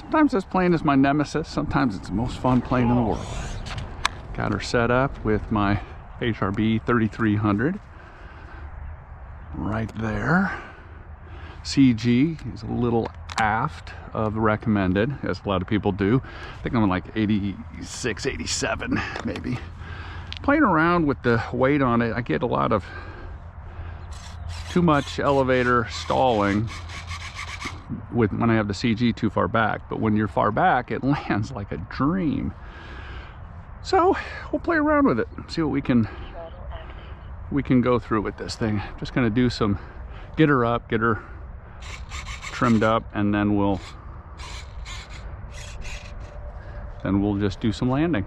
Sometimes this plane is my nemesis. Sometimes it's the most fun plane in the world. Got her set up with my HRB 3300 right there. CG is a little aft of the recommended, as a lot of people do. I think I'm like 86, 87 maybe. Playing around with the weight on it, I get a lot of too much elevator stalling when I have the CG too far back. But when you're far back, it lands like a dream. So we'll play around with it, see what we can go through with this thing. Just gonna do some, get her up, get her trimmed up, and then we'll just do some landing.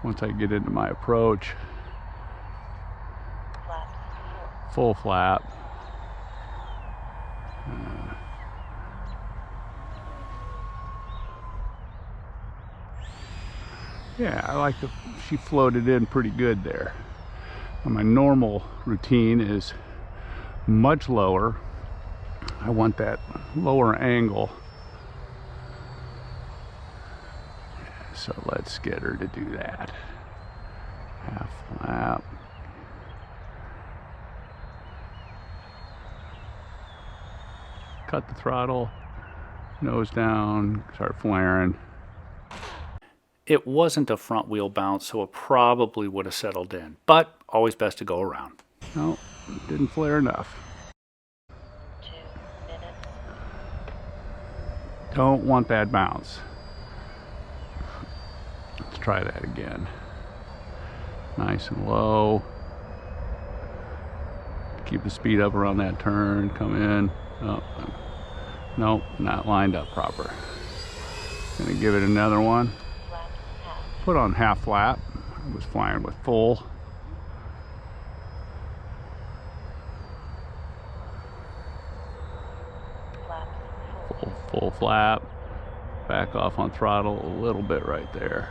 Once I get into my approach, full flap. Yeah, I like the, she floated in pretty good there. And my normal routine is much lower. I want that lower angle. So let's get her to do that. Half flap. Cut the throttle, nose down, start flaring. It wasn't a front wheel bounce, so it probably would have settled in, but always best to go around. No, didn't flare enough. 2 minutes. Don't want that bounce. Let's try that again. Nice and low. Keep the speed up around that turn, come in. Oh, nope, not lined up proper. Gonna give it another one. Put on half flap. I was flying with full. Full flap. Back off on throttle a little bit right there.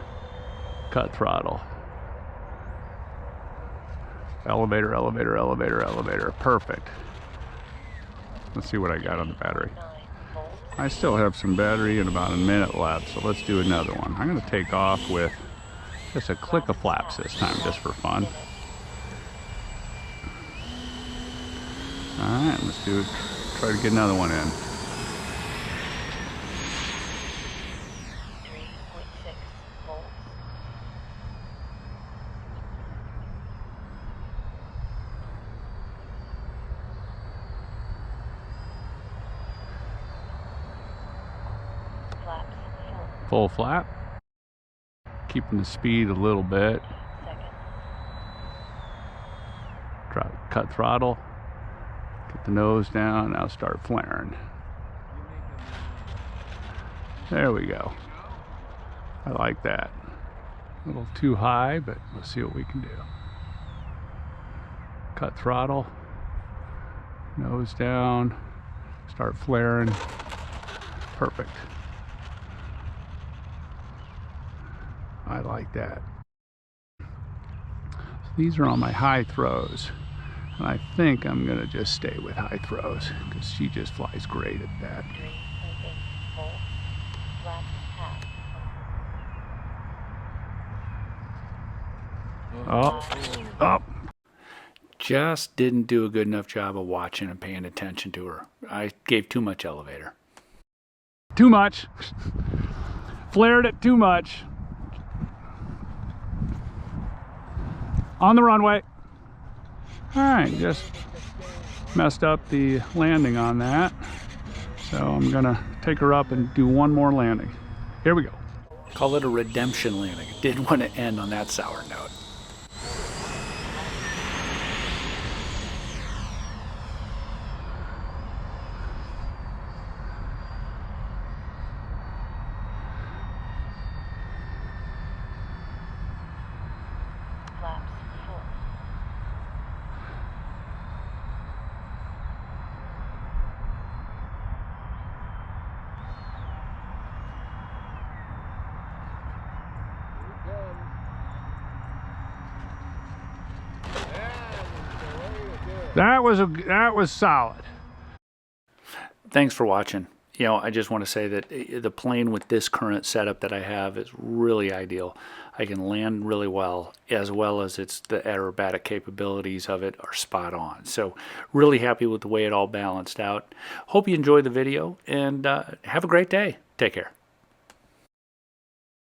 Cut throttle. Elevator, elevator, elevator, elevator. Perfect. Let's see what I got on the battery. I still have some battery and about a minute left, so let's do another one. I'm going to take off with just a click of flaps this time, just for fun. Alright, let's do it. Try to get another one in. 3.6 volts. Flaps full. Full flap. Keeping the speed a little bit. Cut throttle. Get the nose down. Now start flaring. There we go. I like that. A little too high, but let's see what we can do. Cut throttle. Nose down. Start flaring. Perfect. I like that. So these are on my high throws. And I think I'm going to just stay with high throws because she just flies great at that. 3.8 volts. Flat half. Oh. Just didn't do a good enough job of watching and paying attention to her. I gave too much elevator. Too much. Flared it too much. On the runway. All right, just messed up the landing on that. So I'm gonna take her up and do one more landing. Here we go. Call it a redemption landing. Didn't want to end on that sour note. Flaps full. That was solid. Thanks for watching. You know, I just want to say that the plane with this current setup that I have is really ideal. I can land really well as it's the aerobatic capabilities of it are spot on. So really happy with the way it all balanced out. Hope you enjoyed the video, and have a great day. Take care.